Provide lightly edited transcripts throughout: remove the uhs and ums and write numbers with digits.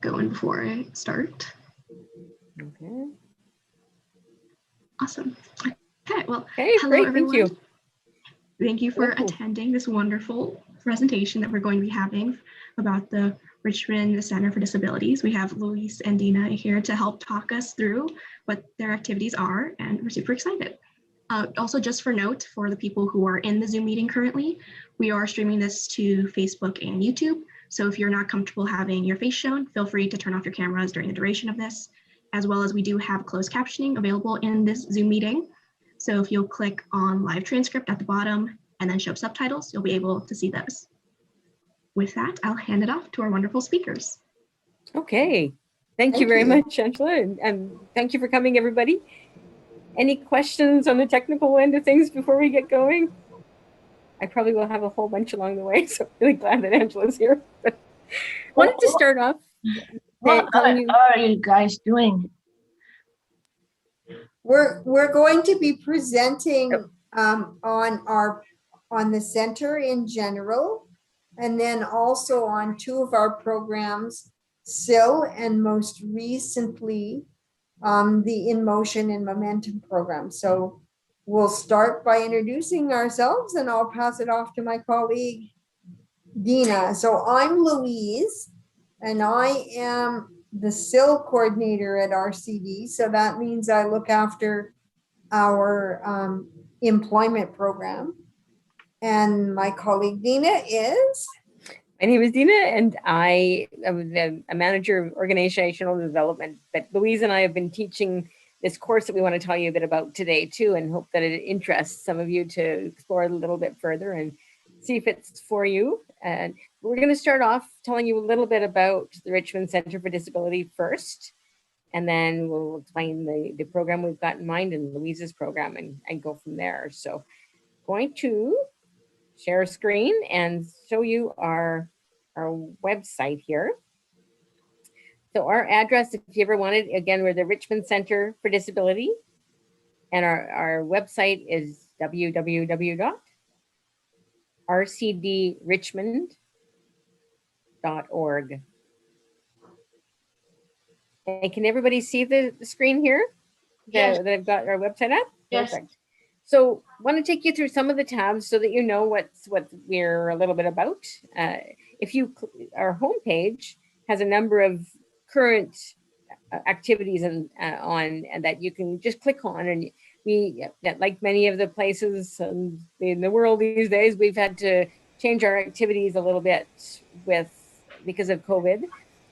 going before I start. Okay. Awesome. Okay, well, hey, hello great, everyone. thank you. Thank you for attending this wonderful presentation that we're going to be having about the Richmond Center for Disabilities. We have Louise and Dina here to help talk us through what their activities are, and we're super excited. Also, just for note, for the people who are in the Zoom meeting currently, we are streaming this to Facebook and YouTube. So if you're not comfortable having your face shown, feel free to turn off your cameras during the duration of this, as well as we do have closed captioning available in this Zoom meeting. So if you'll click on live transcript at the bottom and then show subtitles, you'll be able to see those. With that, I'll hand it off to our wonderful speakers. Okay, thank you very much, Angela, and thank you for coming, everybody. Any questions on the technical end of things before we get going? I probably will have a whole bunch along the way, so I'm really glad that Angela's here. But wanted to start off. What are you guys doing? We're going to be presenting on the center in general, and then also on two of our programs, SIL, and most recently the In Motion and Momentum program. So we'll start by introducing ourselves, and I'll pass it off to my colleague Dina. So I'm Louise, and I am the SIL coordinator at RCD. So that means I look after our employment program. And my colleague Dina is? My name is Dina, and I am a manager of organizational development. But Louise and I have been teaching this course that we want to tell you a bit about today too, and hope that it interests some of you to explore it a little bit further and see if it's for you. And we're going to start off telling you a little bit about the Richmond Centre for Disability first, and then we'll explain the program we've got in mind and Louise's program and go from there. So going to share a screen and show you our website here. So our address, if you ever wanted, again, we're the Richmond Centre for Disability, and our website is www.rcdrichmond.org. And can everybody see the screen here? Yes. That I've got our website at? Yes. Perfect. So I want to take you through some of the tabs so that you know what we're a little bit about. Our homepage has a number of current activities on that you can just click on, and we, like many of the places in the world these days, we've had to change our activities a little bit because of COVID,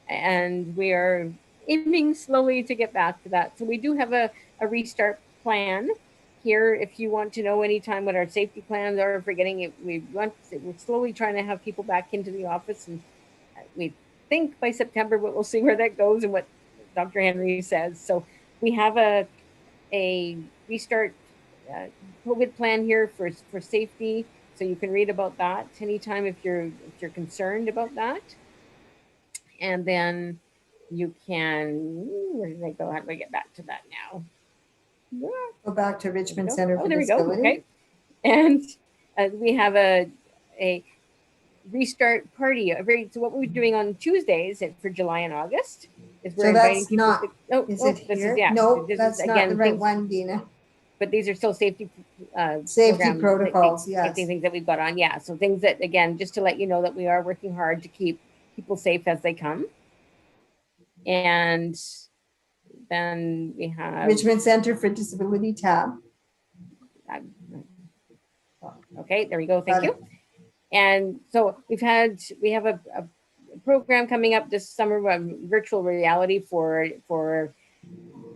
and we are aiming slowly to get back to that. So we do have a restart plan here if you want to know anytime what our safety plans are for getting it. We're slowly trying to have people back into the office, and we think by September, but we'll see where that goes and what Dr. Henry says. So we have a restart COVID plan here for safety, so you can read about that anytime if you're concerned about that. And then you can, where did I go? How do I get back to that now? Go back to Richmond Centre for there Disability. We go. Okay. And we have a restart party. So what we're doing on Tuesdays for July and August is we're inviting people to. Is it here? No, that's not the right one, Dina. But these are still safety protocols, yes. Safety things that we've got on, yeah. So things that, again, just to let you know that we are working hard to keep people safe as they come. And then we have Richmond Centre for Disability tab. Okay, there we go. Thank you. And so we have a program coming up this summer, virtual reality for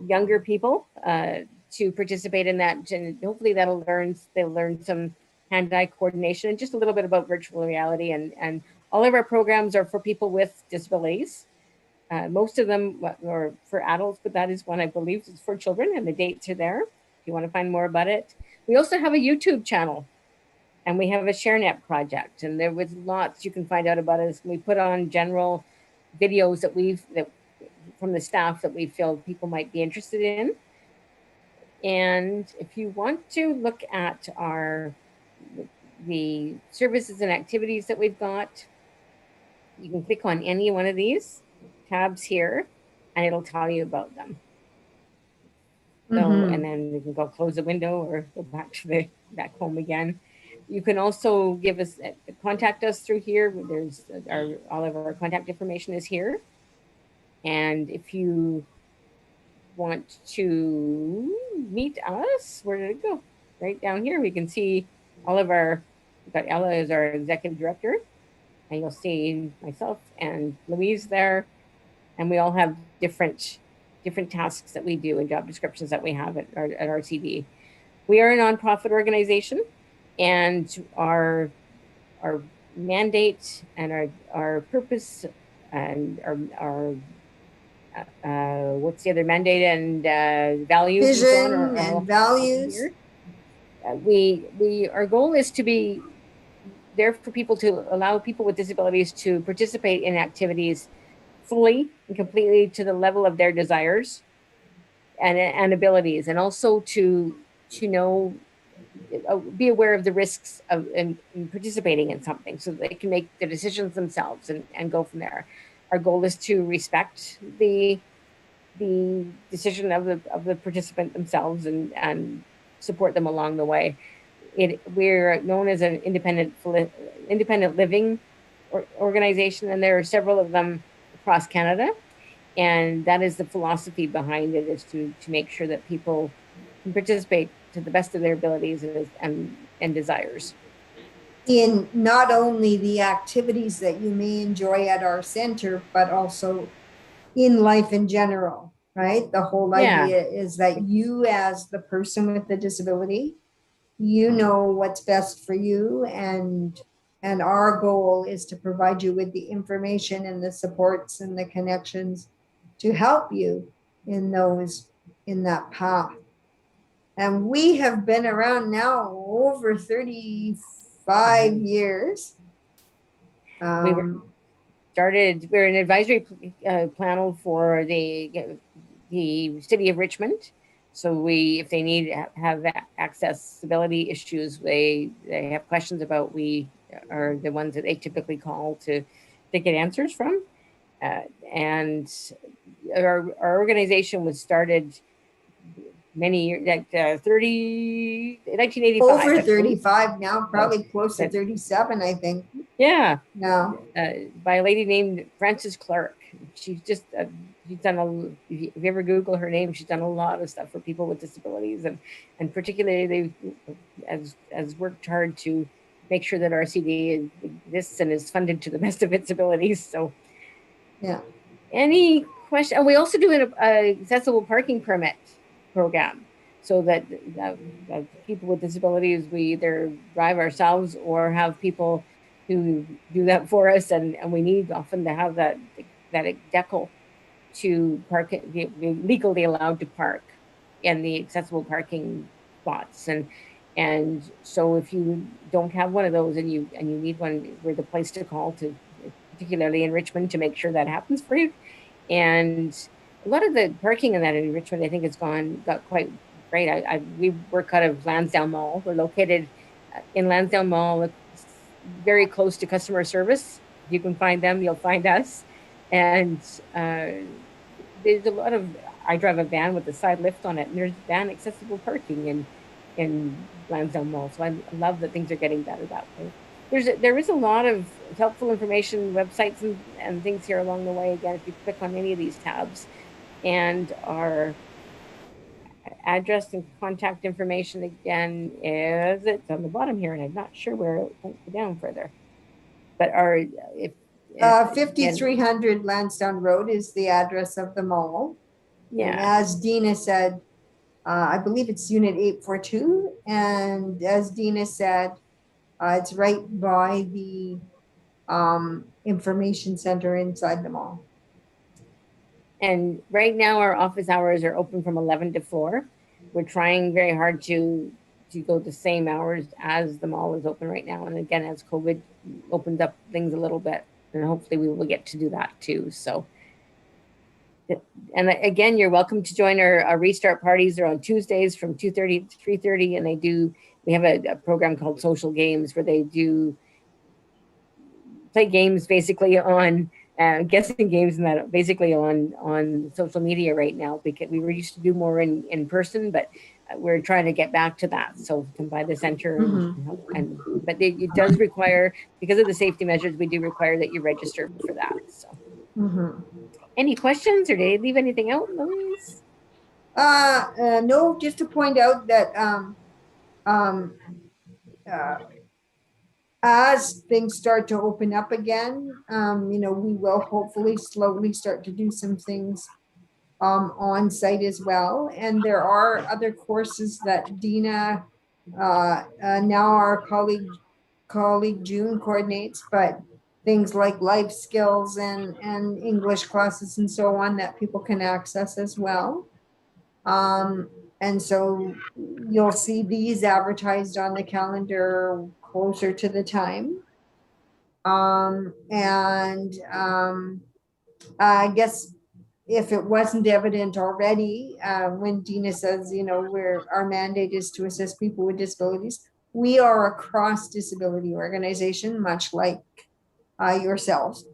younger people to participate in that, and hopefully they'll learn some hand-eye coordination and just a little bit about virtual reality. And all of our programs are for people with disabilities. Most of them are for adults, but that is one I believe is for children, and the dates are there if you want to find more about it. We also have a YouTube channel, and we have a ShareNet project, and there was lots you can find out about us. We put on general videos that from the staff that we feel people might be interested in. And if you want to look at the services and activities that we've got, you can click on any one of these. tabs here, and it'll tell you about them. So, Mhm. and then you can go close the window or go back to back home again. You can also give us, contact us through here. There's all of our contact information is here. And if you want to meet us, where did it go? Right down here, we can see all of our, we've got Ella as our executive director, and you'll see myself and Louise there. And we all have different tasks that we do and job descriptions that we have at RCD. We are a nonprofit organization, and our mandate and our purpose and our what's the other mandate and values Vision and and values. Our goal is to be there for people, to allow people with disabilities to participate in activities fully and completely to the level of their desires and abilities, and also to know, be aware of the risks of in participating in something, so they can make the decisions themselves and go from there. Our goal is to respect the decision of the participant themselves and support them along the way. We're known as an independent living organization, and there are several of them across Canada. And that is the philosophy behind it, is to make sure that people can participate to the best of their abilities and desires. In not only the activities that you may enjoy at our center, but also in life in general, right? The whole idea is that you, as the person with the disability, you know what's best for you, and our goal is to provide you with the information and the supports and the connections to help you in that path. And we have been around now over 35 years. We're an advisory panel for the city of Richmond. So if they need have accessibility issues, they have questions about, we are the ones that they typically call to get answers from. And our organization was started many years, like 1985. Over 35 now, probably close to 37, I think. Yeah. No. By a lady named Frances Clark. She's just, she's done if you ever Google her name, she's done a lot of stuff for people with disabilities, and particularly they has worked hard to make sure that RCD exists and is funded to the best of its abilities. So, yeah. Any question? And we also do an accessible parking permit program, so that people with disabilities, we either drive ourselves or have people who do that for us, and we need often to have that decal to park, be legally allowed to park in the accessible parking spots. And so if you don't have one of those and you need one, we're the place to call, to particularly in Richmond, to make sure that happens for you. And a lot of the parking in Richmond, I think, has got quite great. We work out of Lansdowne Mall. We're located in Lansdowne Mall, very close to customer service. If you can find them, you'll find us. And there's a lot of, I drive a van with a side lift on it, and there's van accessible parking in Lansdowne Mall. So I love that things are getting better that way. There is a lot of helpful information, websites and things here along the way. Again, if you click on any of these tabs, and our address and contact information again it's on the bottom here, and I'm not sure where it won't go down further. But 5300 Lansdowne Road is the address of the mall. Yeah. And as Dina said, I believe it's unit 842. And as Dina said, it's right by the information center inside the mall. And right now our office hours are open from 11 to 4. We're trying very hard to go the same hours as the mall is open right now. And again, as COVID opens up things a little bit, and hopefully we will get to do that too. So, and again, you're welcome to join our restart parties. They're on Tuesdays from 2:30 to 3:30, and we have a program called Social Games, where they do play games basically on guessing games and that basically on social media right now, because we were used to do more in person, but we're trying to get back to that. So we can buy the center but it does require, because of the safety measures, we do require that you register for that. So any questions, or did I leave anything out, Louise? No, just to point out that as things start to open up again, you know, we will hopefully slowly start to do some things on site as well. And there are other courses that Dina, now our colleague June coordinates, but things like life skills and English classes and so on that people can access as well. And so you'll see these advertised on the calendar closer to the time. I guess if it wasn't evident already, when Dina says, you know, our mandate is to assist people with disabilities, we are a cross-disability organization, much like yourselves.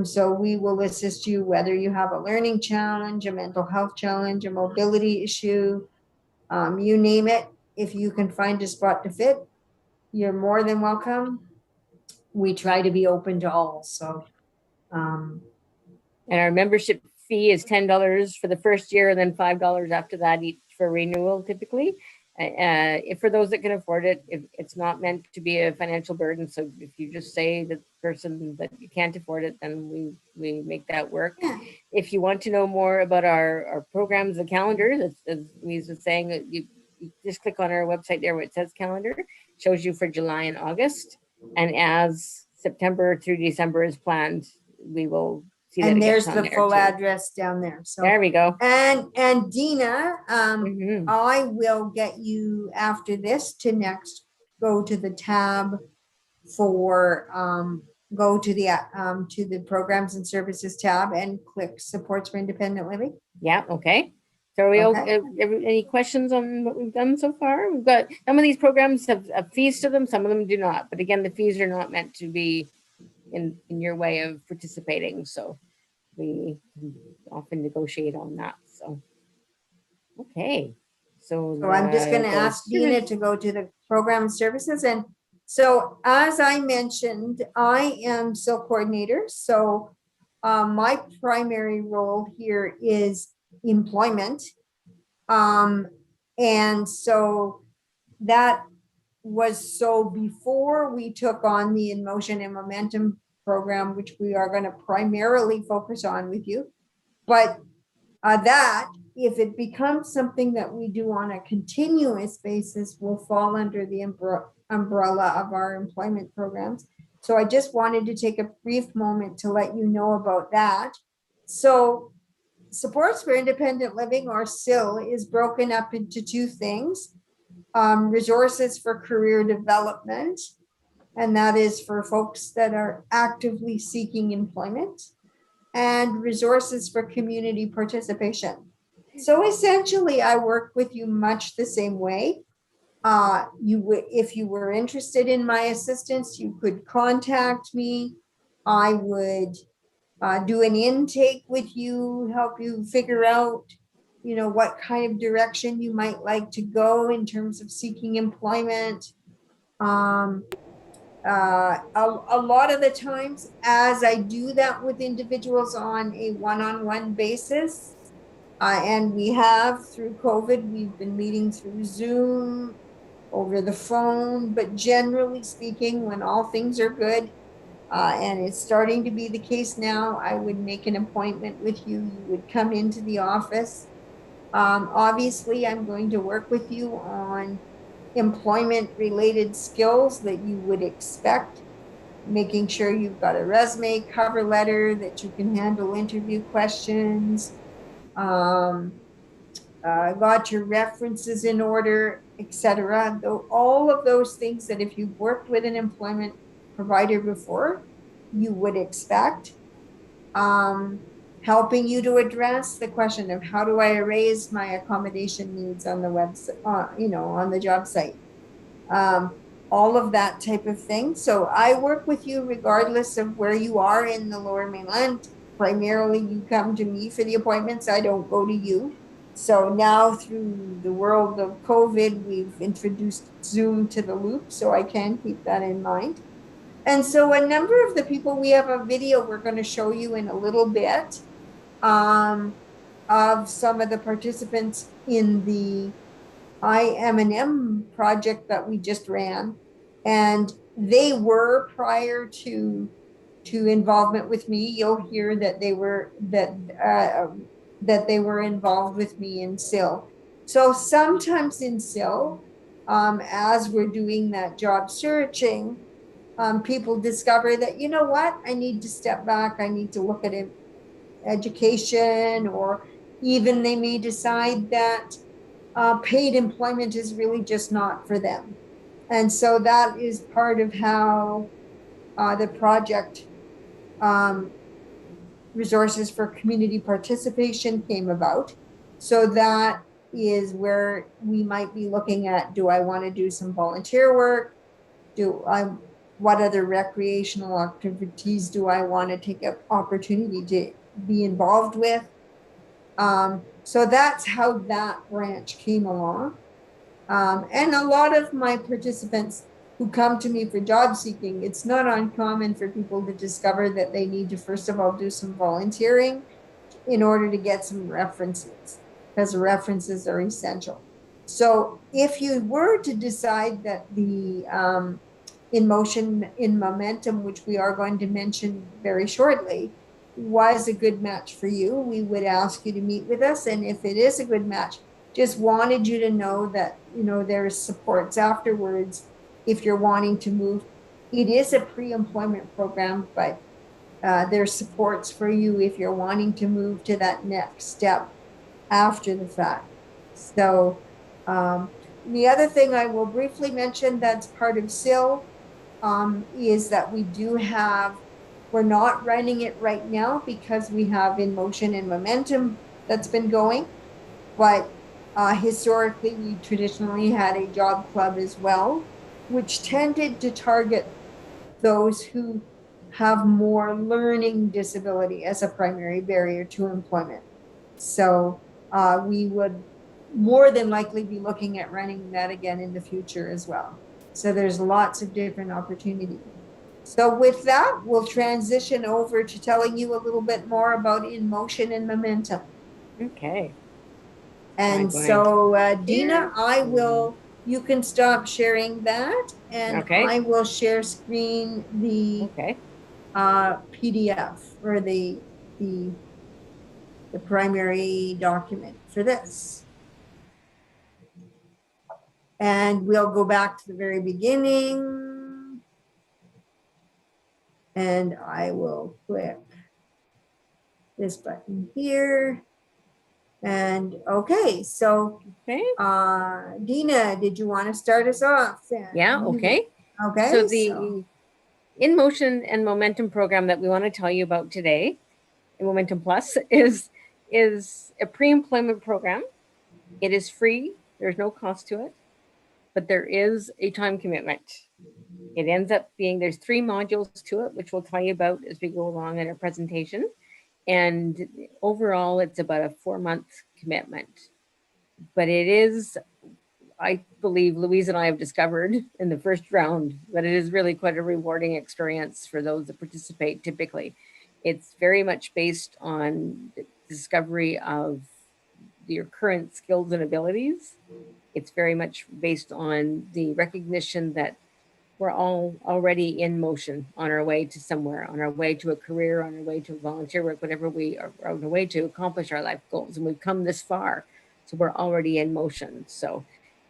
So we will assist you whether you have a learning challenge, a mental health challenge, a mobility issue, you name it. If you can find a spot to fit, you're more than welcome. We try to be open to all. So, and our membership fee is $10 for the first year, and then $5 after that each for renewal typically. If for those that can afford it, it's not meant to be a financial burden. So if you just say to the person that you can't afford it, then we make that work. Yeah. If you want to know more about our programs, the calendar, as Louise was saying, you just click on our website there where it says calendar, it shows you for July and August. And as September through December is planned, we will see that. And there's the full address down there. So there we go. And Dina, I will get you after this to next go to the tab for go to the programs and services tab and click supports for independent living. Yeah. Okay. So are we okay? Any questions on what we've done so far? We've got some of these programs have fees to them, some of them do not. But again, the fees are not meant to be in your way of participating. So we often negotiate on that. So okay. So I'm just going to ask Dina to go to the program services. And so as I mentioned, I am SIL coordinator. So my primary role here is employment. And so that was so before we took on the In Motion and Momentum program, which we are going to primarily focus on with you. But that, if it becomes something that we do on a continuous basis, will fall under the umbrella of our employment programs. So I just wanted to take a brief moment to let you know about that. So Supports for Independent Living, or SIL, is broken up into two things. Resources for career development, and that is for folks that are actively seeking employment, and resources for community participation. So essentially, I work with you much the same way. If you were interested in my assistance, you could contact me. I would do an intake with you, help you figure out, you know, what kind of direction you might like to go in terms of seeking employment. A lot of the times, as I do that with individuals on a one-on-one basis, and we have through COVID, we've been meeting through Zoom, over the phone, but generally speaking, when all things are good, and it's starting to be the case now, I would make an appointment with you. You would come into the office. Obviously, I'm going to work with you on employment-related skills that you would expect, making sure you've got a resume, cover letter, that you can handle interview questions, got your references in order, etc. All of those things that if you've worked with an employment provider before, you would expect. Helping you to address the question of how do I erase my accommodation needs on the website, you know, on the job site. all of that type of thing. So I work with you regardless of where you are in the Lower Mainland. Primarily, you come to me for the appointments. I don't go to you. So now through the world of COVID, we've introduced Zoom to the loop, so I can keep that in mind. And so a number of the people, we have a video we're going to show you in a little bit of some of the participants in the I-M&M project that we just ran. And they were prior to involvement with me. You'll hear that they were that they were involved with me in SIL. So sometimes in SIL, as we're doing that job searching, people discover that, you know what, I need to step back. I need to look at education, or even they may decide that paid employment is really just not for them. And so that is part of how the project resources for community participation came about. So that is where we might be looking at, do I want to do some volunteer work? What other recreational activities do I want to take an opportunity to be involved with? So that's how that branch came along. And a lot of my participants who come to me for job seeking, it's not uncommon for people to discover that they need to, first of all, do some volunteering in order to get some references, because references are essential. So if you were to decide that the In Motion, in Momentum, which we are going to mention very shortly, was a good match for you, we would ask you to meet with us. And if it is a good match, just wanted you to know that, you know, there's supports afterwards if you're wanting to move. It is a pre-employment program, but there's supports for you if you're wanting to move to that next step after the fact. So the other thing I will briefly mention that's part of SIL is that we do have, we're not running it right now because we have In Motion and Momentum that's been going, but historically we traditionally had a job club as well, which tended to target those who have more learning disability as a primary barrier to employment. So we would more than likely be looking at running that again in the future as well. So there's lots of different opportunities. So with that, we'll transition over to telling you a little bit more about In Motion and Momentum. Okay. And so Dina, you can stop sharing that, and okay. I will share screen the PDF or the primary document for this. And we'll go back to the very beginning. And I will click this button here. And okay, so Dina, did you want to start us off then? Yeah, okay. Okay. So the In Motion and Momentum program that we want to tell you about today, Momentum Plus, is a pre-employment program. It is free. There's no cost to it, but there is a time commitment. It ends up being, there's 3 modules to it, which we'll tell you about as we go along in our presentation. And overall, it's about a 4-month commitment. But it is, I believe Louise and I have discovered in the first round that it is really quite a rewarding experience for those that participate typically. It's very much based on the discovery of your current skills and abilities. It's very much based on the recognition that we're all already in motion on our way to somewhere, on our way to a career, on our way to volunteer work, whatever we are on our way to accomplish our life goals. And we've come this far, so we're already in motion. So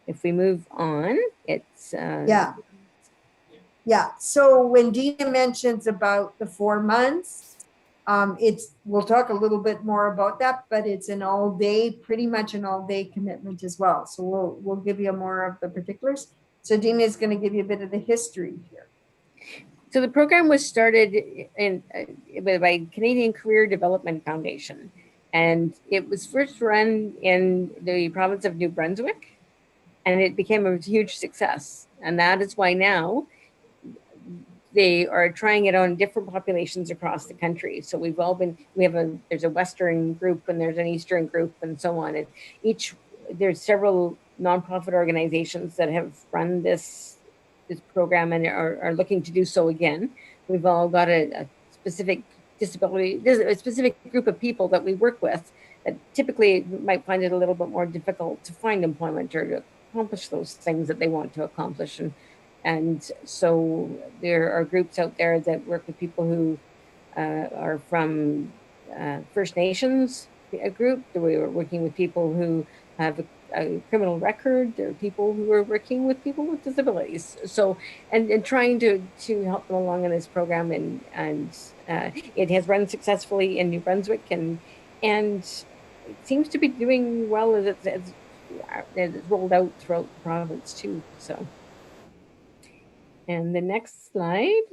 if we move on, it's... Yeah, so when Dina mentions about the 4 months, we'll talk a little bit more about that, but it's an all day, pretty much an all day commitment as well. So we'll give you more of the particulars. So Dina is going to give you a bit of the history here. So the program was started by Canadian Career Development Foundation, and it was first run in the province of New Brunswick, and it became a huge success. And that is why now they are trying it on different populations across the country. So there's a Western group and there's an Eastern group and so on. And there's several nonprofit organizations that have run this program and are looking to do so again. We've all got a specific disability, there's a specific group of people that we work with that typically might find it a little bit more difficult to find employment or to accomplish those things that they want to accomplish. And so there are groups out there that work with people who are from First Nations, a group. We were working with people who have a criminal record. There are people who are working with people with disabilities. So, and trying to help them along in this program. And it has run successfully in New Brunswick and it seems to be doing well as it's rolled out throughout the province too, so. And the next slide.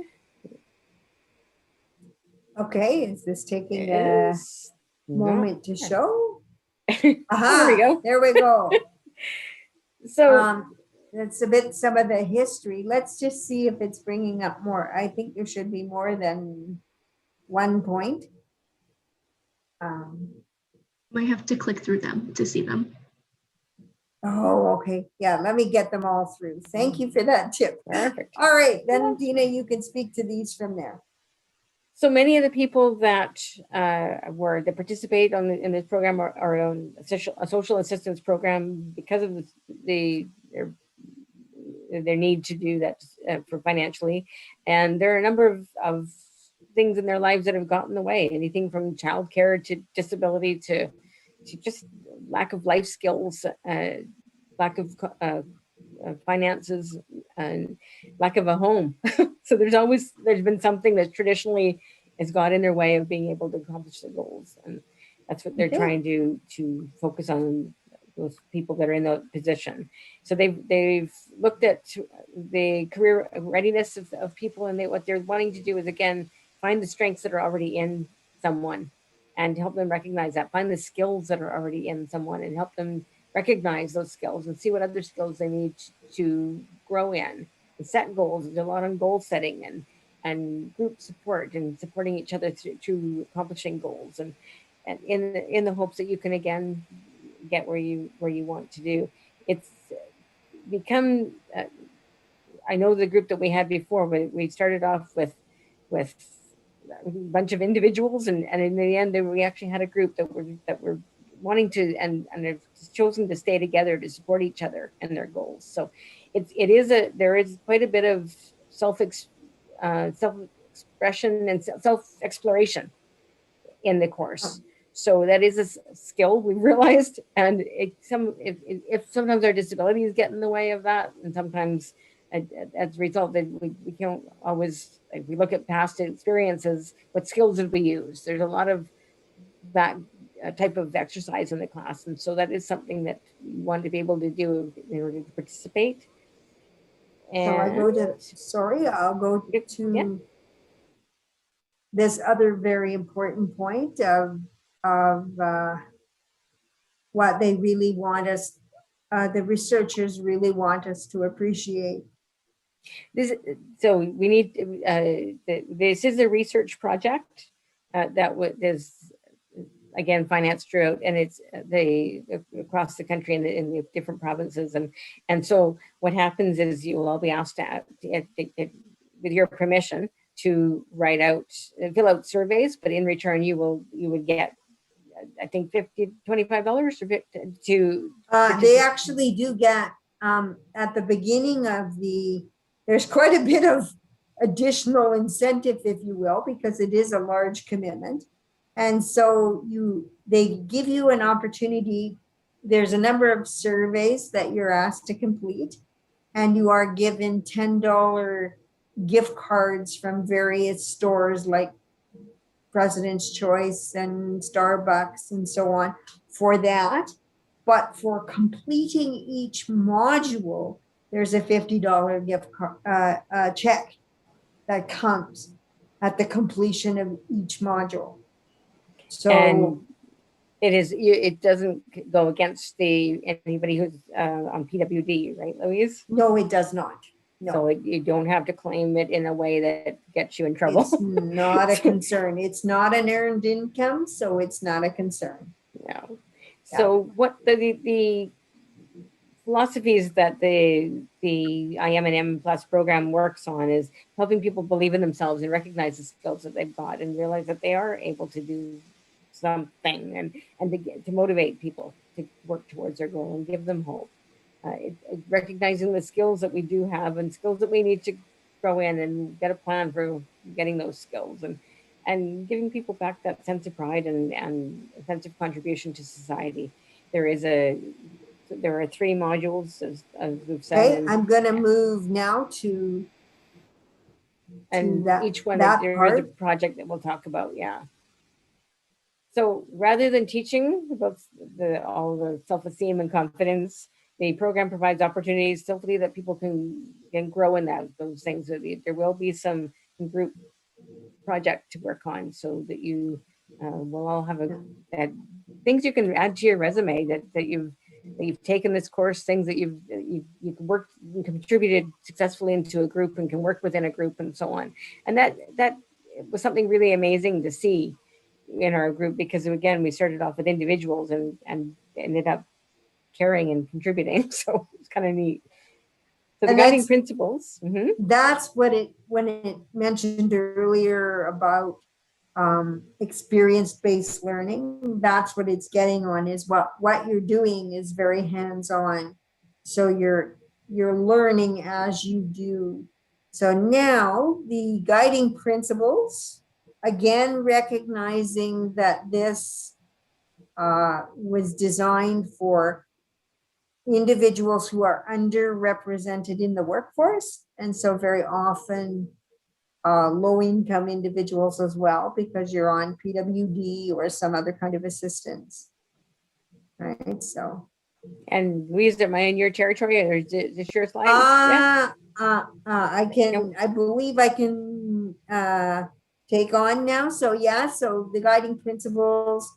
Okay, is this taking a moment to show? There we go. There we go. So that's a bit some of the history. Let's just see if it's bringing up more. I think there should be more than 1 point. Might have to click through them to see them. Oh, okay. Yeah, let me get them all through. Thank you for that tip. Perfect. All right, then Dina, you can speak to these from there. So many of the people that participate in this program are on a social assistance program because of their need to do that for financially. And there are a number of things in their lives that have gotten in the way, anything from childcare to disability to just lack of life skills, lack of finances, and lack of a home. So there's been something that traditionally has got in their way of being able to accomplish their goals. And that's what they're trying to focus on, those people that are in the position. So they've looked at the career readiness of people, and what they're wanting to do is, again, find the strengths that are already in someone and help them recognize that, find the skills that are already in someone and help them recognize those skills and see what other skills they need to grow in, and set goals. There's a lot on goal setting and group support and supporting each other through accomplishing goals, and in the hopes that you can again get where you want to do. It's become I know the group that we had before, we started off with a bunch of individuals, and in the end we actually had a group that were wanting to and have chosen to stay together to support each other and their goals. So there is quite a bit of self-expression and self-exploration in the course. So that is a skill we realized, and if sometimes our disabilities get in the way of that, and sometimes as a result that we can't always, if we look at past experiences, what skills did we use? There's a lot of that type of exercise in the class, and so that is something that we want to be able to do in order to participate. And I'll go to this other very important point of what they really want us, the researchers really want us to appreciate. This is a research project that is again financed throughout, and it's across the country in the different provinces, and so what happens is you will all be asked to, with your permission, to fill out surveys, but in return you would get, I think, $25 to they actually do get at the beginning of there's quite a bit of additional incentive, if you will, because it is a large commitment. And so they give you an opportunity. There's a number of surveys that you're asked to complete, and you are given $10 gift cards from various stores like President's Choice and Starbucks and so on for that. But for completing each module, there's a $50 gift card, check that comes at the completion of each module. So, and it doesn't go against anybody who's on PWD, right, Louise? No, it does not. No. So you don't have to claim it in a way that gets you in trouble. It's not a concern. It's not an earned income, so it's not a concern. No. So what the philosophies that the IM&M Plus program works on is helping people believe in themselves and recognize the skills that they've got and realize that they are able to do something and to motivate people to work towards their goal and give them hope. Recognizing the skills that we do have and skills that we need to grow in and get a plan for getting those skills and giving people back that sense of pride and a sense of contribution to society. There are 3 modules as we've said. Okay, I'm going to move now to and that, each one that there part. is a project that we'll talk about. Yeah. So rather than teaching about all the self-esteem and confidence, the program provides opportunities simply that people can grow in those things. There will be some group project to work on so that you will all have things you can add to your resume that you've taken this course, things that you've worked and contributed successfully into a group and can work within a group and so on. And that was something really amazing to see in our group, because again, we started off with individuals and ended up caring and contributing. So it's kind of neat. So the guiding principles. That's what when it mentioned earlier about experience-based learning, that's what it's getting on, is what you're doing is very hands-on. So you're learning as you do. So now the guiding principles, again, recognizing that this was designed for individuals who are underrepresented in the workforce. And so very often low-income individuals as well, because you're on PWD or some other kind of assistance, right? So. And Louise, am I in your territory, or is this your slide? I believe I can take on now. So yeah, so the guiding principles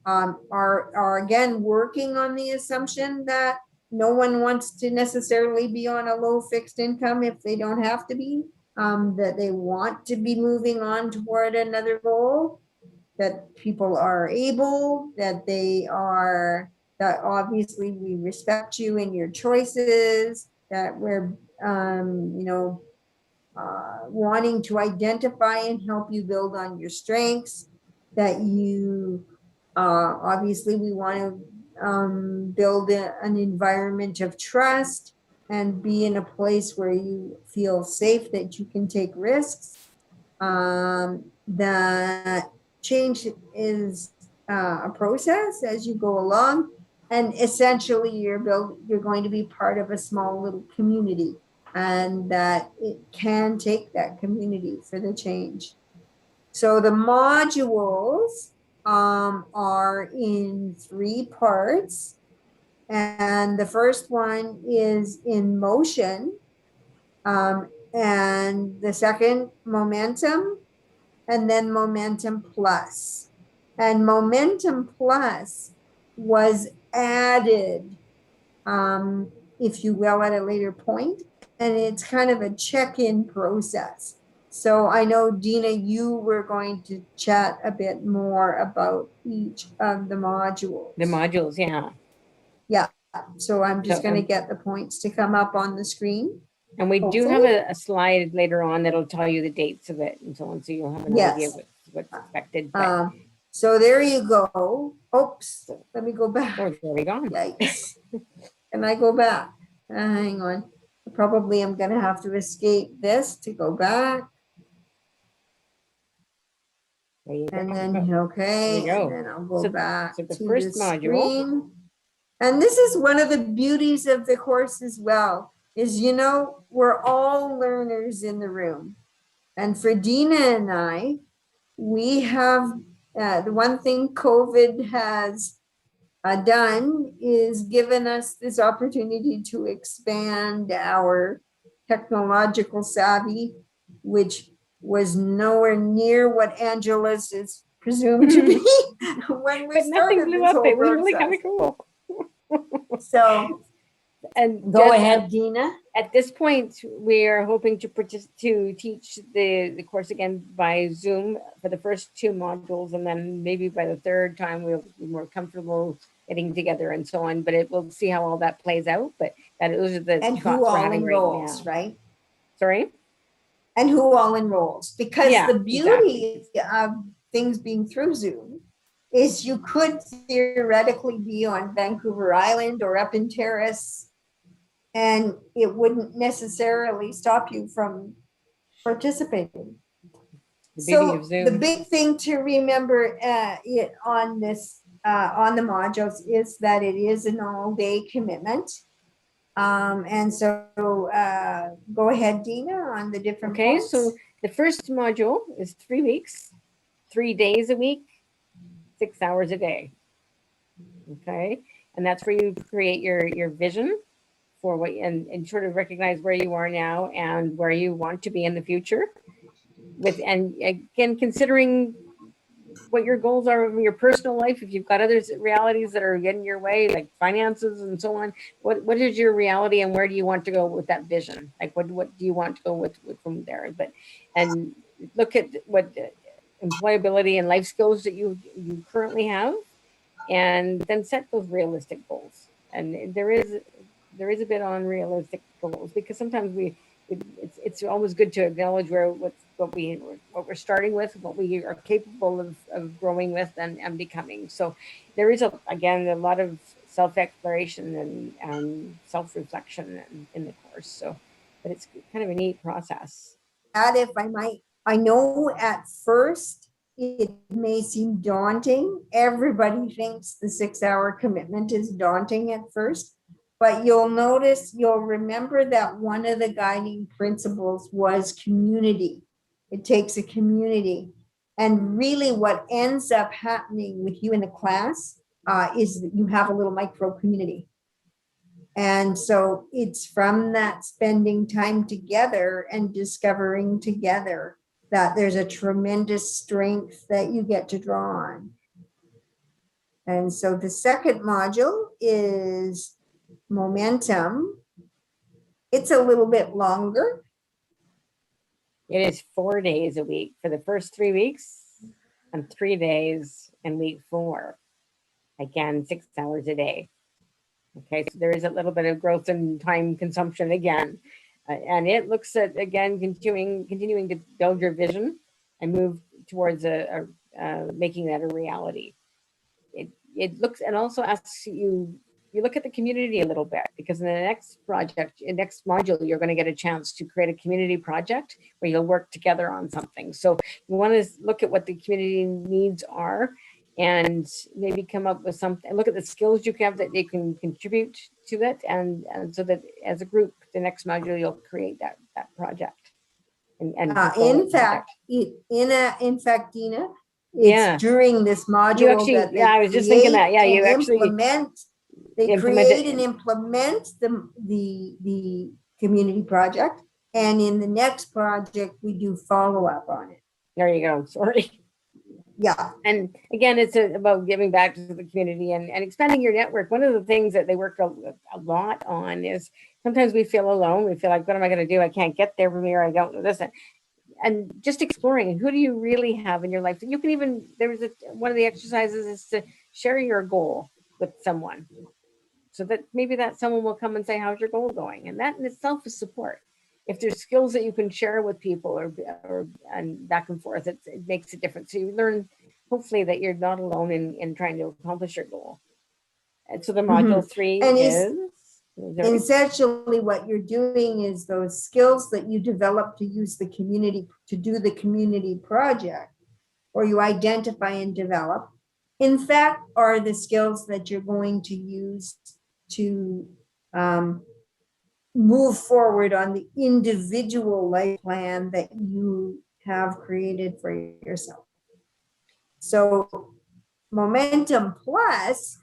are again working on the assumption that no one wants to necessarily be on a low fixed income if they don't have to be, that they want to be moving on toward another goal, that people are able, that obviously we respect you in your choices, that we're wanting to identify and help you build on your strengths, that you obviously we want to build an environment of trust and be in a place where you feel safe, that you can take risks, that change is a process as you go along, and essentially you're going to be part of a small little community, and that it can take that community for the change. So the modules are in 3 parts, and the first one is in motion, and the second momentum, and then momentum plus. And momentum plus was added, if you will, at a later point, and it's kind of a check-in process. So I know, Dina, you were going to chat a bit more about each of the modules. The modules, yeah. Yeah, so I'm just going to get the points to come up on the screen. And we do have a slide later on that'll tell you the dates of it and so on, so you'll have an idea of what's expected. So there you go. Oops, let me go back. Oh, there we go. Yikes. Can I go back? Hang on. Probably I'm going to have to escape this to go back. And then, okay, and then I'll go back to the first module. And this is one of the beauties of the course as well, is, we're all learners in the room. And for Dina and I, we have, the one thing COVID has done is given us this opportunity to expand our technological savvy, which was nowhere near what Angela's is presumed to be when we started this whole process. It was really kind of cool. So And Go just ahead, Dina. at this point, we are hoping to teach the course again by Zoom for the first 2 modules, and then maybe by the 3rd time we'll be more comfortable getting together and so on. But we'll see how all that plays out. But those are the And thoughts who we're all having enrolls, right now. right? Sorry? And who all enrolls, because Yeah, the beauty of things being through Zoom is you could theoretically be on Vancouver Island or up in Terrace, and it wouldn't necessarily stop you from participating. The beauty of So Zoom. the big thing to remember on this, on the modules, is that it is an all-day commitment. And so go ahead, Dina, on the different Okay, points. so the first module is 3 weeks, 3 days a week, 6 hours a day. Okay, and that's where you create your vision for what, and sort of recognize where you are now and where you want to be in the future. And again, considering what your goals are in your personal life, if you've got other realities that are getting your way, like finances and so on, what is your reality and where do you want to go with that vision? Like what do you want to go with from there? And look at what employability and life skills that you currently have, and then set those realistic goals. And there is a bit on realistic goals, because sometimes it's always good to acknowledge what we're starting with, what we are capable of growing with and becoming. So there is again a lot of self-exploration and self-reflection in the course. So, but it's kind of a neat process. And if I might, I know at first it may seem daunting. Everybody thinks the 6-hour commitment is daunting at first, but you'll remember that one of the guiding principles was community. It takes a community. And really what ends up happening with you in the class is that you have a little micro community. And so it's from that spending time together and discovering together that there's a tremendous strength that you get to draw on. And so the second module is momentum. It's a little bit longer. It is 4 days a week for the first 3 weeks and 3 days in week 4. Again, 6 hours a day. Okay, so there is a little bit of growth in time consumption again. And it looks at, again, continuing to build your vision and move towards making that a reality. It looks, and also asks you look at the community a little bit, because in the next module, you're going to get a chance to create a community project where you'll work together on something. So you want to look at what the community needs are, and maybe come up with something, look at the skills you have that they can contribute to it. And so that as a group, the next module, you'll create that project. In fact, Dina, it's during this module that they I was just thinking that. Yeah, you actually create and implement the community project. And in the next project, we do follow up on it. There you go. Sorry. Yeah. And again, it's about giving back to the community and expanding your network. One of the things that they work a lot on is sometimes we feel alone. We feel like, what am I going to do? I can't get there from here. I don't know this. And just exploring, who do you really have in your life? You can even, one of the exercises is to share your goal with someone, so that maybe that someone will come and say, how's your goal going? And that in itself is support. If there's skills that you can share with people and back and forth, it makes a difference. So you learn, hopefully, that you're not alone in trying to accomplish your goal. And so the module 3 is essentially what you're doing is those skills that you develop to use the community, to do the community project, or you identify and develop, in fact, are the skills that you're going to use to move forward on the individual life plan that you have created for yourself. So Momentum Plus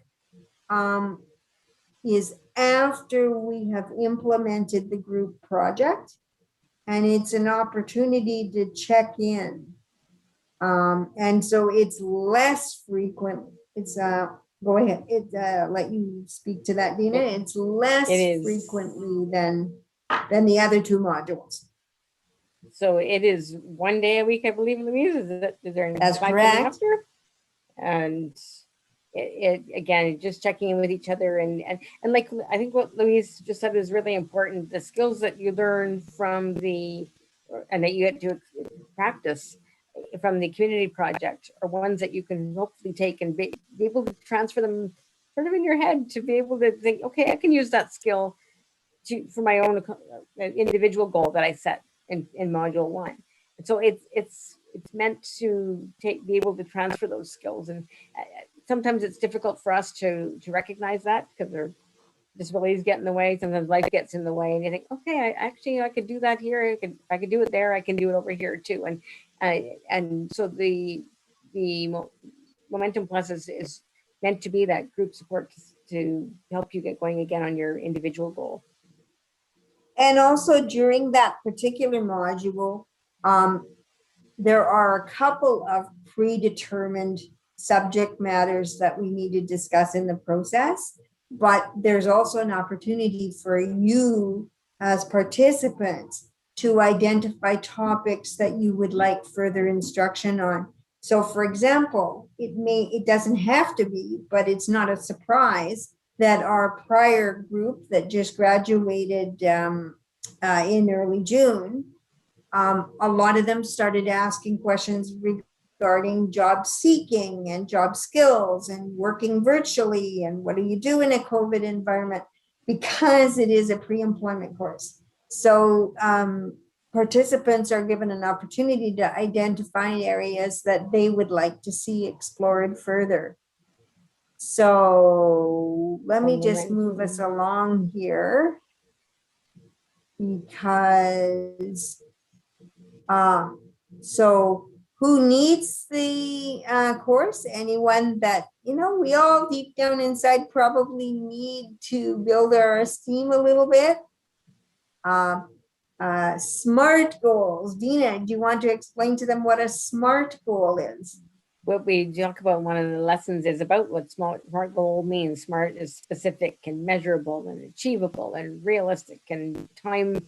is after we have implemented the group project, and it's an opportunity to check in. And so it's less frequent. It's go ahead. Let you speak to that, Dina. It's less It is. frequently than the other two modules. So it is 1 day a week, I believe, Louise. Is there any That's slide coming correct. after? And it again, just checking in with each other and like I think what Louise just said is really important. The skills that you learn from and that you get to practice from the community project are ones that you can hopefully take and be able to transfer them sort of in your head to be able to think, okay, I can use that skill for my own individual goal that I set in module 1. And so it's meant to be able to transfer those skills. And sometimes it's difficult for us to recognize that because our disabilities get in the way. Sometimes life gets in the way, and you think, okay, I could do that here. I could do it there. I can do it over here too. And so the Momentum Plus is meant to be that group support to help you get going again on your individual goal. And also during that particular module, there are a couple of predetermined subject matters that we need to discuss in the process, but there's also an opportunity for you as participants to identify topics that you would like further instruction on. So for example, it doesn't have to be, but it's not a surprise that our prior group that just graduated in early June, a lot of them started asking questions regarding job seeking and job skills and working virtually and what do you do in a COVID environment, because it is a pre-employment course. So participants are given an opportunity to identify areas that they would like to see explored further. So let me just move us along here, because so who needs the course? Anyone that, we all deep down inside probably need to build our esteem a little bit. SMART goals. Dina, do you want to explain to them what a SMART goal is? What we talk about in one of the lessons is about what SMART goal means. SMART is specific and measurable and achievable and realistic and time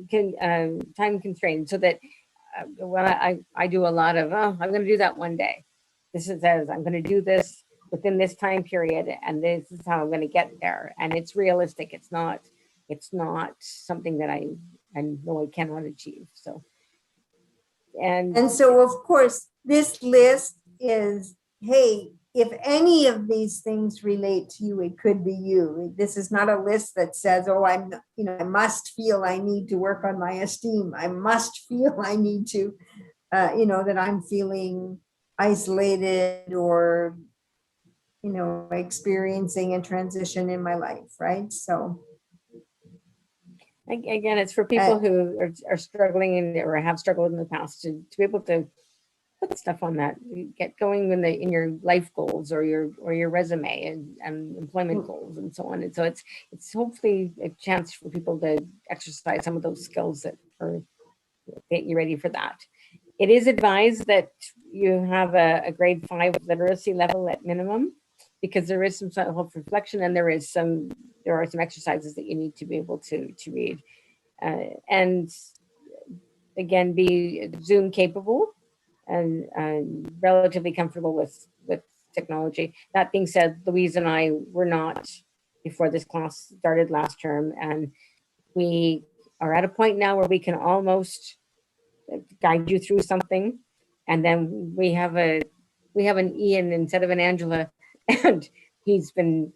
constrained, so that when I do a lot of, I'm going to do that one day. This says I'm going to do this within this time period, and this is how I'm going to get there. And it's realistic. It's not something that I know I cannot achieve. So, and so of course this list is, hey, if any of these things relate to you, it could be you. This is not a list that says, oh, I must feel I need to work on my esteem. I must feel I need to, that I'm feeling isolated or, experiencing a transition in my life, right? So. Again, it's for people who are struggling or have struggled in the past to be able to put stuff on that, get going in your life goals or your resume and employment goals and so on. And so it's hopefully a chance for people to exercise some of those skills that get you ready for that. It is advised that you have a grade 5 literacy level at minimum, because there is some self-reflection and there are some exercises that you need to be able to read, and again, be Zoom capable and relatively comfortable with technology. That being said, Louise and I were not before this class started last term, and we are at a point now where we can almost guide you through something, and then we have an Ian instead of an Angela, and he's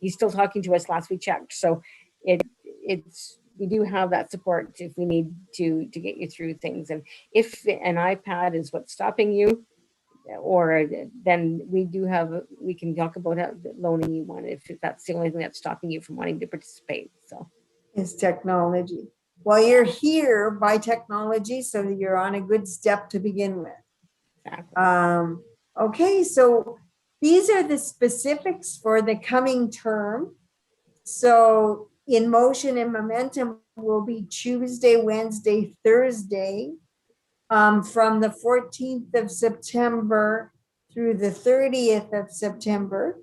still talking to us last we checked. So we do have that support if we need to get you through things. And if an iPad is what's stopping you, or then we can talk about loaning you one if that's the only thing that's stopping you from wanting to participate. So is technology. Well, you're here by technology, so you're on a good step to begin with. Exactly. Okay, so these are the specifics for the coming term. So in motion and momentum will be Tuesday, Wednesday, Thursday, from the 14th of September through the 30th of September.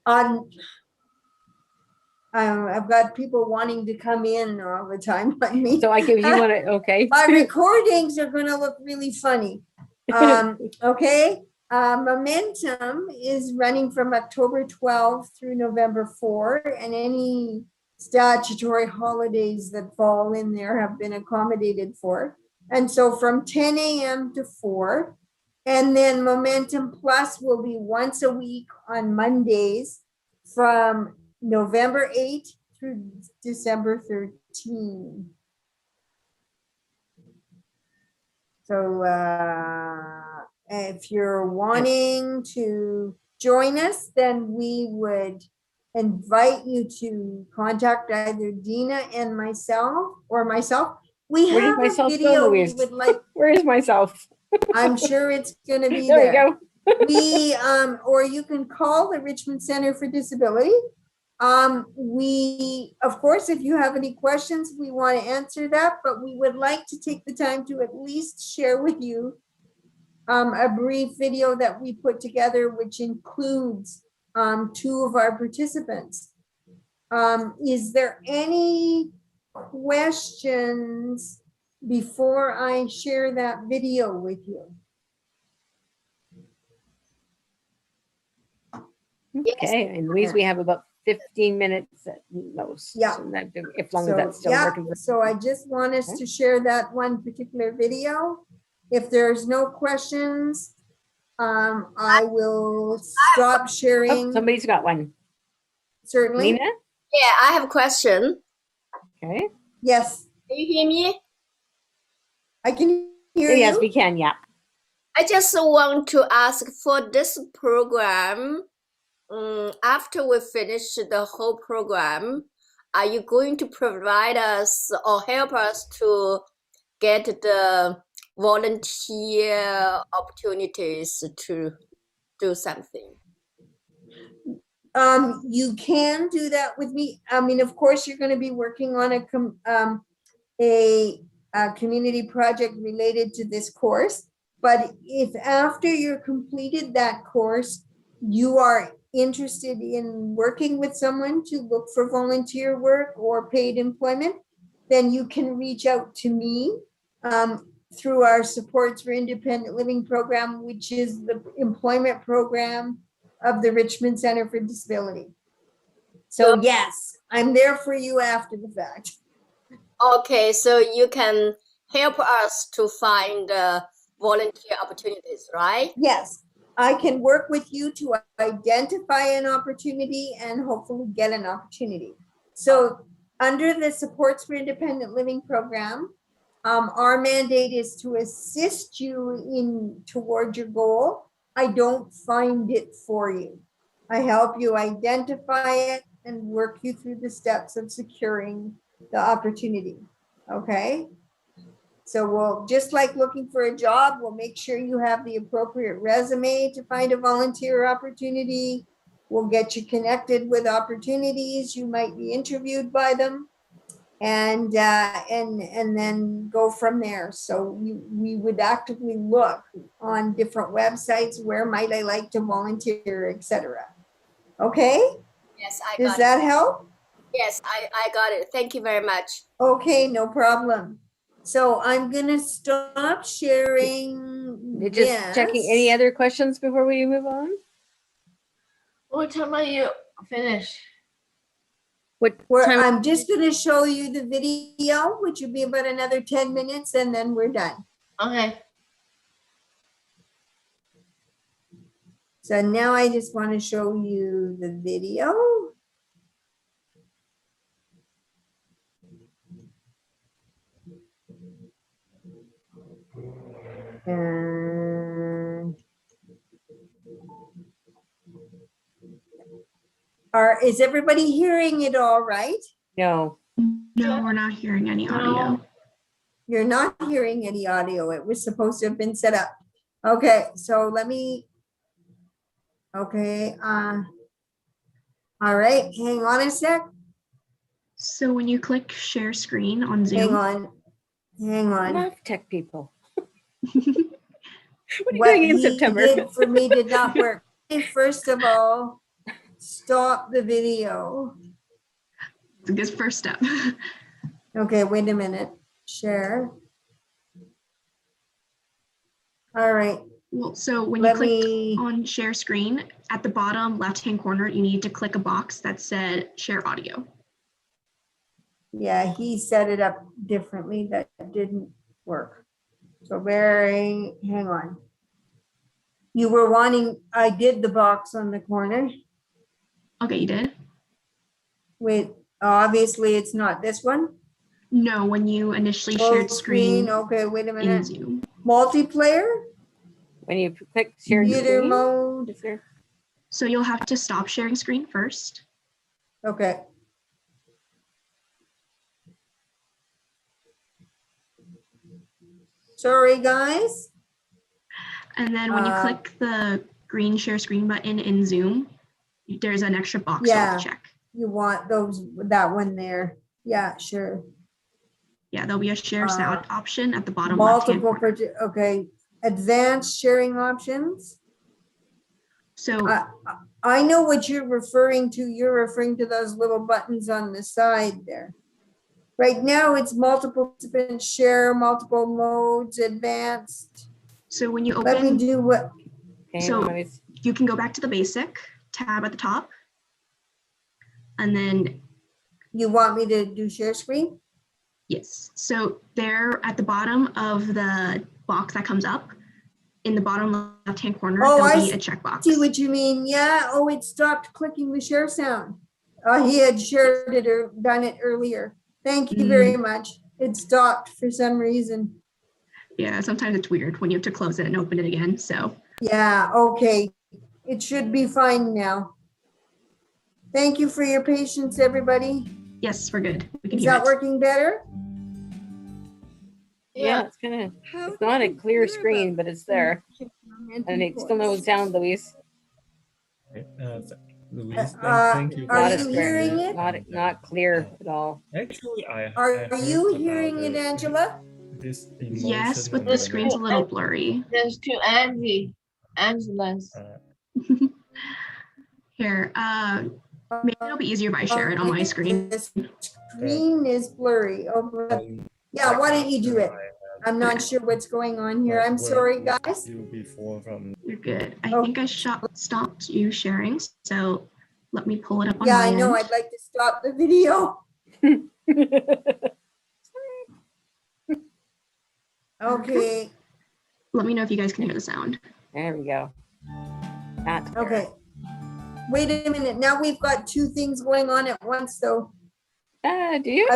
on, I've got people wanting to come in all the time on me. So if you want to, okay. My recordings are going to look really funny. Okay. Momentum is running from October 12th through November 4, and any statutory holidays that fall in there have been accommodated for. And so from 10 a.m. to 4, and then Momentum Plus will be once a week on Mondays from November 8th through December 13. So if you're wanting to join us, then we would invite you to contact either Dina and myself or myself. We Where have did myself a go, video we Louise? would like. Where is myself? I'm sure it's going to be There there. we go. We or you can call the Richmond Centre for Disability. We, of course, if you have any questions, we want to answer that, but we would like to take the time to at least share with you a brief video that we put together, which includes 2 of our participants. Is there any questions before I share that video with you? Okay, and Louise, we have about 15 minutes at most. Yeah. So that, if long as that's still working. So I just want us to share that one particular video. If there's no questions, I will stop sharing. Oh, somebody's got one. Certainly. Lena? Yeah, I have a question. Okay. Yes, Can you hear me? I can hear you. Yes, we can. Yeah. I just want to ask for this program, after we finish the whole program, are you going to provide us or help us to get the volunteer opportunities to do something? You can do that with me. I mean, of course, you're going to be working on a community project related to this course. But if after you're completed that course, you are interested in working with someone to look for volunteer work or paid employment, then you can reach out to me through our Supports for Independent Living program, which is the employment program of the Richmond Centre for Disability. So yes, I'm there for you after the fact. Okay, so you can help us to find volunteer opportunities, right? Yes, I can work with you to identify an opportunity and hopefully get an opportunity. So under the Supports for Independent Living program, our mandate is to assist you toward your goal. I don't find it for you. I help you identify it and work you through the steps of securing the opportunity. Okay. So we'll, just like looking for a job, we'll make sure you have the appropriate resume to find a volunteer opportunity. We'll get you connected with opportunities. You might be interviewed by them, and then go from there. So we would actively look on different websites. Where might I like to volunteer, etc. Okay. Yes, I Does got that it. help? Yes, I got it. Thank you very much. Okay, no problem. So I'm gonna stop sharing. Just checking. Any other questions before we move on? What time are you finish? What Where time? I'm just gonna show you the video, which will be about another 10 minutes, and then we're done. Okay. So now I just want to show you the video. And is everybody hearing it all right? No. No, we're not hearing any audio. You're not hearing any audio. It was supposed to have been set up. Okay, so let me, okay. All right, hang on a sec. So when you click share screen on Zoom, Hang on. Love tech people. What doing in he September? did for me did not work. First of all, stop the video. It's a good first step. Okay, wait a minute. Share. All right. Well, so when you Let click me, on share screen, at the bottom left-hand corner, you need to click a box that said share audio. yeah, he set it up differently. That didn't work. So Barry, hang on. You were wanting, I did the box on the corner. Okay, you did? Wait, obviously it's not this one. No, when you initially Full shared screen Okay, wait a in minute. Zoom. Multiplayer, When you click share theater screen, mode. is there? So you'll have to stop sharing screen first. Okay. Sorry, guys. And then when you click the green share screen button in Zoom, there's an extra box you'll have to check. You want that one there. Yeah, sure. Yeah, there'll be a share sound option at the bottom left-hand Multiple, corner. okay. Advanced sharing options. So I know what you're referring to. You're referring to those little buttons on the side there. Right now, it's multiple participants share, multiple modes, advanced. so when you Let me open, do what, Okay, So- let me- you can go back to the basic tab at the top. And then, you want me to do share screen? yes, so there at the bottom of the box that comes up, in the bottom left-hand corner, Oh, there'll I be a checkbox. See what you mean? Yeah. Oh, it stopped clicking the share sound. He had shared it or done it earlier. Thank you very much. It stopped for some reason. Yeah, sometimes it's weird when you have to close it and open it again, so. Yeah, okay. It should be fine now. Thank you for your patience, everybody. Yes, we're good. We can Is hear that it. working better? Yeah, it's kind of, it's not a clear screen, but it's there. And it's still no sound, Louise. Louise, Uh, thank you. are Not you as hearing it? Not clear at all. Actually, I Are heard you about hearing it, Angela? This Yes, emotion but and the screen's a little momentum, blurry. There's two Angela's. Here, maybe it'll be easier if I share it on my screen. The screen is blurry. Oh, but- yeah, why don't you do it? I'm not sure what's going on here. I'm sorry, guys. You before from You're good. I think I stopped you sharing, so let me pull it up on Yeah, my I know. end. I'd like to stop the video. Okay, Let me know if you guys can hear the sound. There we go. That's better. okay. Wait a minute. Now we've got two things going on at once, though. Do you?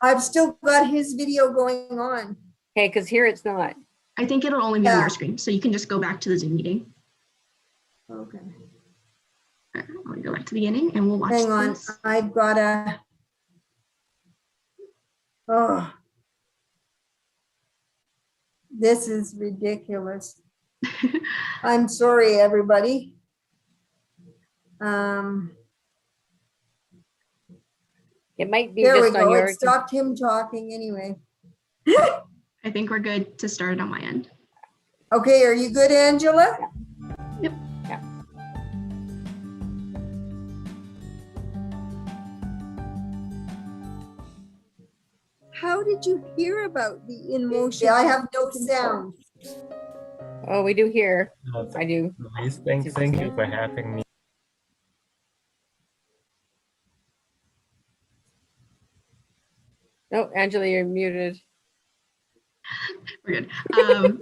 I've still got his video going on. Okay, because here it's not. I think it'll only be on Yeah. your screen, so you can just go back to the Zoom meeting. Okay. Let me go back to the beginning and we'll watch Hang on. this. I've got a. Oh. This is ridiculous. I'm sorry, everybody. It might be There we just on go. your. It stopped him talking anyway. I think we're good to start on my end. Okay, are you good, Angela? Yep. Yeah. How did you hear about the in motion? I have no sound. Oh, we do here. No, I do. Louise, thank you for having me. No, Angela, you're muted. We're good.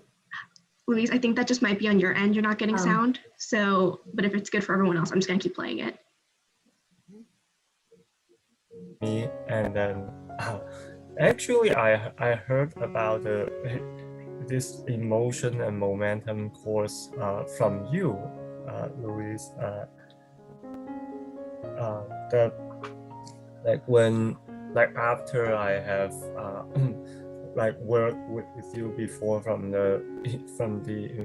Louise, I think that just might be on your end. You're not getting sound. So, but if it's good for everyone else, I'm just gonna keep playing it. Me and then actually I heard about this emotion and momentum course from you, Louise. The after I have worked with you before from the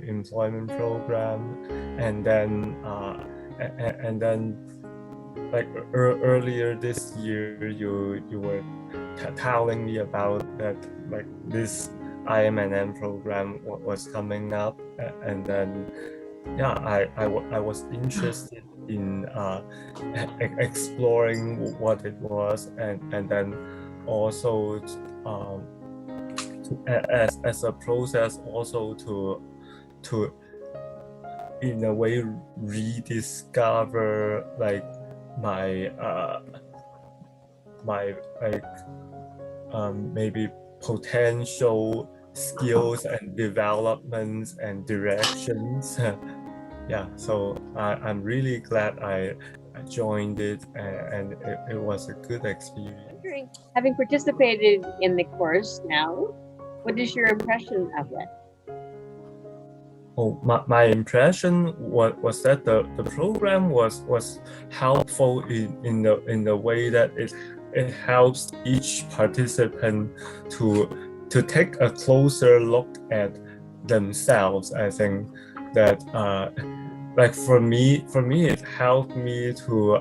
employment program, and then earlier this year you were telling me about that this IMNM program was coming up, and then yeah I was interested in exploring what it was, and then also as a process also to in a way rediscover like my maybe potential skills and developments and directions. Yeah, so I'm really glad I joined it, and it was a good experience. Wondering, having participated in the course now, what is your impression of it? Oh, my impression was that the program was helpful in the way that it helps each participant to take a closer look at themselves. I think that like for me it helped me to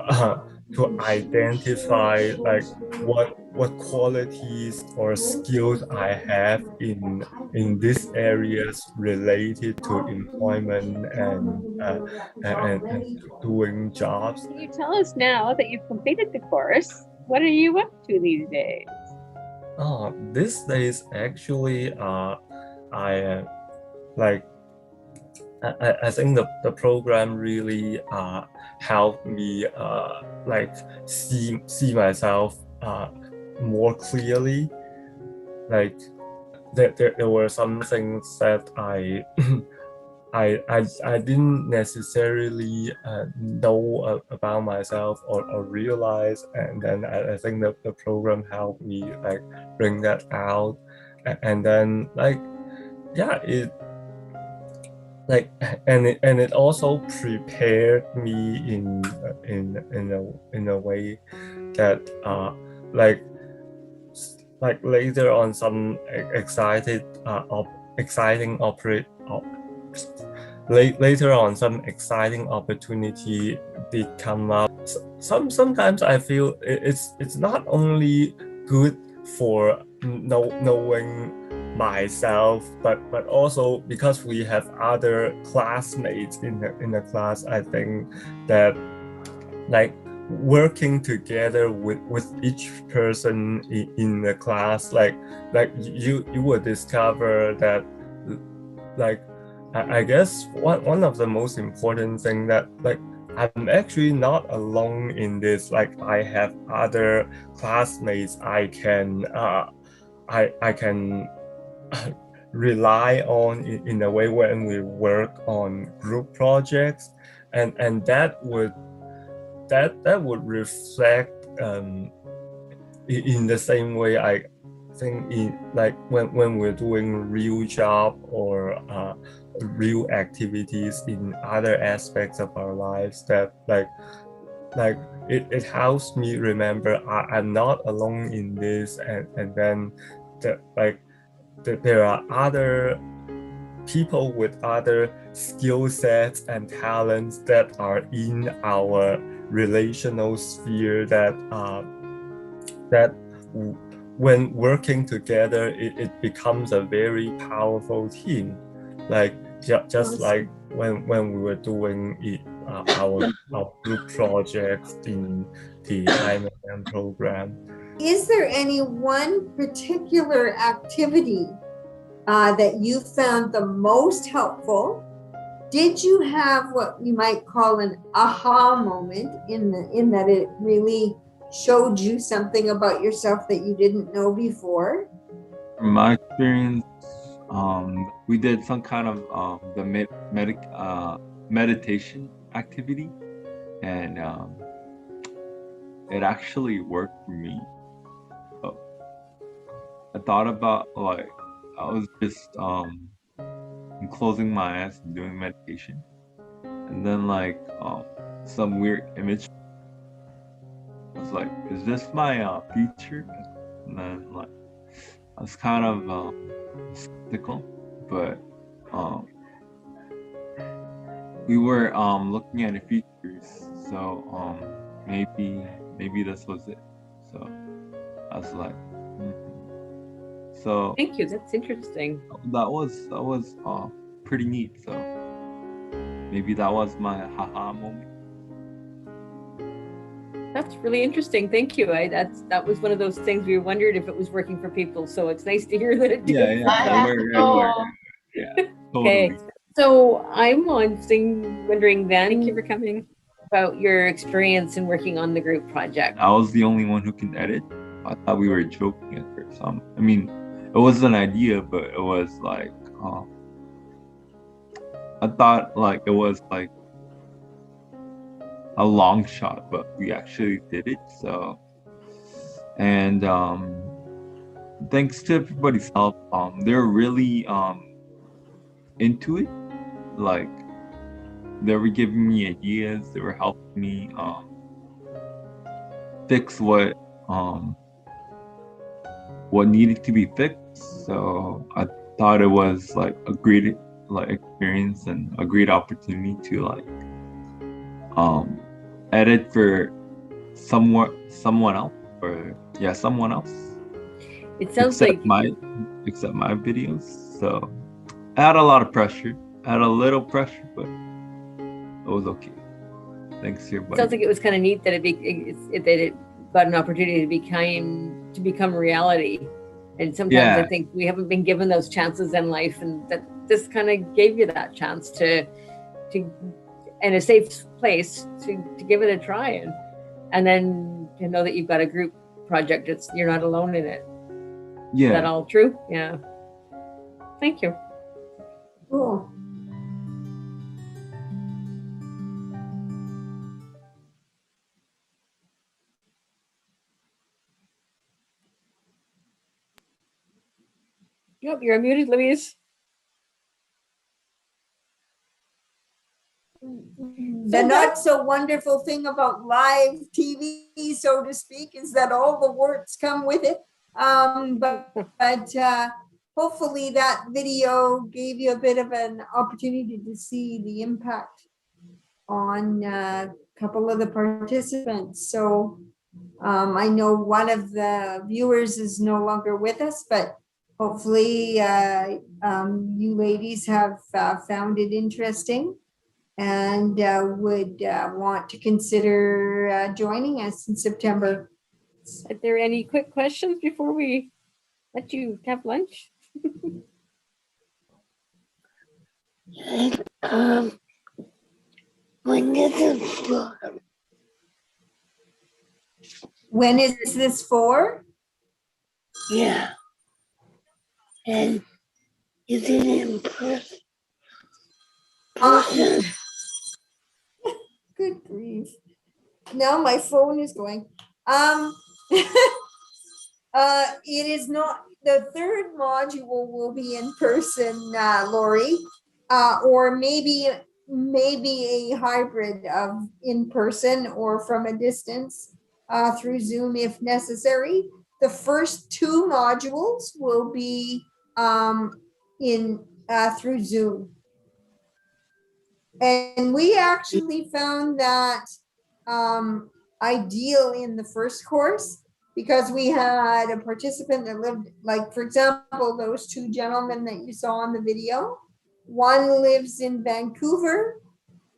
identify like what qualities or skills I have in these areas related to employment and doing jobs. Can you tell us now that you've completed the course, what are you up to these days? Oh, these days actually I like I think the program really helped me like see myself more clearly. Like there were some things that I didn't necessarily know about myself or realize, and then I think that the program helped me like bring that out, and then like yeah it. Like and it also prepared me in a way that like later on some later on some exciting opportunity did come up. Sometimes I feel it's not only good for knowing myself, but also because we have other classmates in the class. I think that like working together with each person in the class, like you will discover that like I guess one of the most important thing that like I'm actually not alone in this. Like I have other classmates I can rely on in a way when we work on group projects, and that would reflect in the same way. I think like when we're doing real job or real activities in other aspects of our lives, that like it helps me remember I'm not alone in this, and then that like there are other people with other skill sets and talents that are in our relational sphere, that when working together it becomes a very powerful team. Like just like when we were doing our group projects in the IMM program. Is there any one particular activity that you found the most helpful? Did you have what you might call an aha moment in that it really showed you something about yourself that you didn't know before? From my experience, we did some kind of the meditation activity, and it actually worked for me. I thought about, like, I was just closing my eyes and doing meditation, and then like some weird image. I was like, is this my future? And then like I was kind of skeptical, but we were looking at the futures, so maybe this was it. So I was like, so Thank you. That's interesting. that was pretty neat. So maybe that was my haha moment. That's really interesting. Thank you. That was one of those things we wondered if it was working for people. So it's nice to hear that it did. Yeah, I it have worked. no. Yeah, Okay. totally. So I'm wondering then, thank you for coming, about your experience in working on the group project. I was the only one who can edit. I thought we were joking at first. I mean, it was an idea, but it was like, I thought like it was like a long shot, but we actually did it. So, and thanks to everybody's help, they're really into it. Like, they were giving me ideas. They were helping me fix what needed to be fixed. So I thought it was like a great like experience and a great opportunity to like edit for someone else, or yeah, someone else. It sounds like my videos. So I had a lot of pressure. I had a little pressure, but it was okay. Thanks to your buddy. sounds like it was kind of neat that it got an opportunity to become reality. And sometimes I think we haven't been given those chances in life, and that this kind of gave you that chance to in a safe place to give it a try, and then to know that you've got a group project. You're not alone in it. Yeah. Is that all true? Yeah. Thank you. Cool. Yep, you're unmuted, Louise. The not so wonderful thing about live TV, so to speak, is that all the words come with it. But hopefully that video gave you a bit of an opportunity to see the impact on a couple of the participants. So I know one of the viewers is no longer with us, but hopefully you ladies have found it interesting and would want to consider joining us in September. Are there any quick questions before we let you have lunch? When is this for? When is this for? Yeah. And is it in person? Good grief. Now my phone is going. It is not, the third module will be in person, Lori, or maybe a hybrid of in person or from a distance through Zoom if necessary. The first two modules will be through Zoom. And we actually found that ideal in the first course, because we had a participant that lived, like, for example, those two gentlemen that you saw in the video, one lives in Vancouver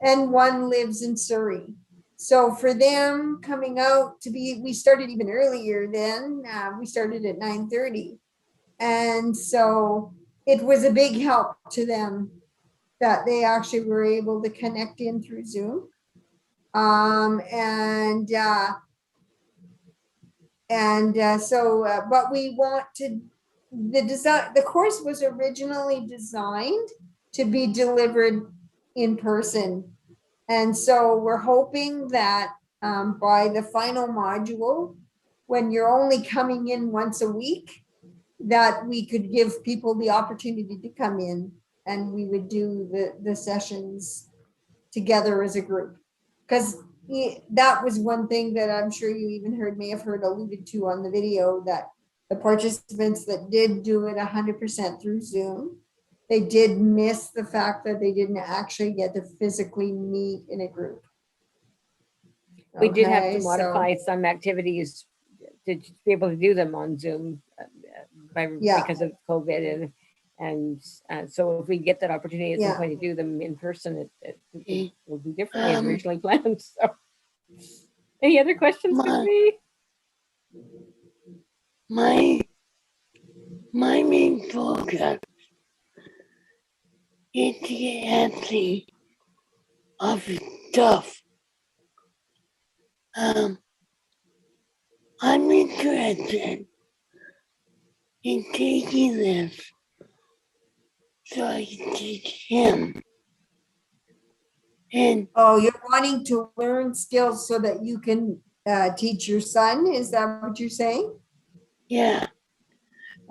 and one lives in Surrey. So for them coming out we started even earlier then, we started at 9:30. And so it was a big help to them that they actually were able to connect in through Zoom. But we want to, the course was originally designed to be delivered in person. And so we're hoping that by the final module, when you're only coming in once a week, that we could give people the opportunity to come in and we would do the sessions together as a group. Because that was one thing that I'm sure you even may have heard alluded to on the video, that the participants that did do it 100% through Zoom, they did miss the fact that they didn't actually get to physically meet in a group. We did have to modify some activities to be able to do them on Zoom because of COVID, and so if we get that opportunity at some point to do them in person, it will be different than originally planned. So Any other questions for me? My main focus is to get empty of stuff. I'm interested in taking this so I can teach him. And Oh, you're wanting to learn skills so that you can teach your son? Is that what you're saying? yeah,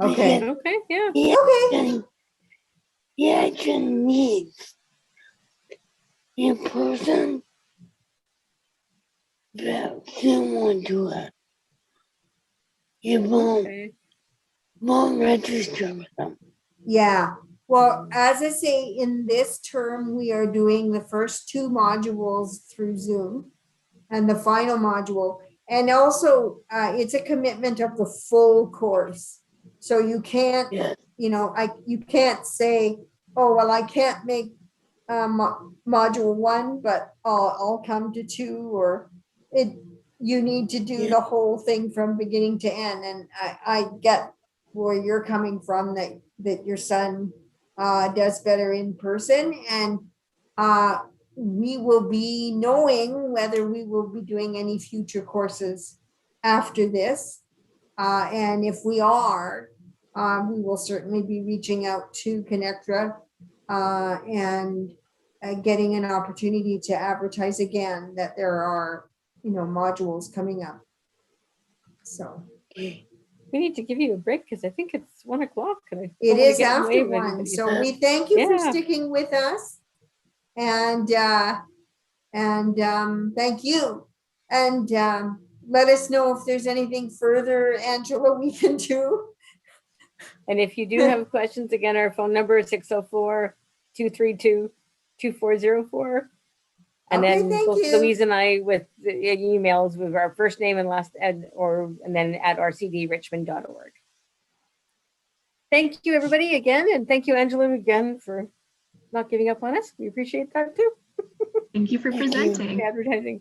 Okay. Okay, yeah. he actually needs in person that someone to it. It Okay. won't register with them. Yeah. Well, as I say, in this term, we are doing the first 2 modules through Zoom and the final module. And also, it's a commitment of the full course. So you can't, Yeah. you know, you can't say, oh, well, I can't make module 1, but I'll come to 2, or you need to do the whole thing from beginning to end. And I get where you're coming from, that your son does better in person, and we will be knowing whether we will be doing any future courses after this. And if we are, we will certainly be reaching out to ConnectTogether and getting an opportunity to advertise again that there are, modules coming up. So We need to give you a break because I think it's 1 o'clock. it is after 1. So we thank you for Yeah. sticking with us. And thank you. And let us know if there's anything further, Angela, we can do. And if you do have questions, again, our phone number is 604-232-2404. And Okay, then thank both you. Louise and I with the emails with our first name and last and then at rcdrichmond.org. Thank you, everybody, again. And thank you, Angela, again, for not giving up on us. We appreciate that too. Thank you for presenting. Advertising.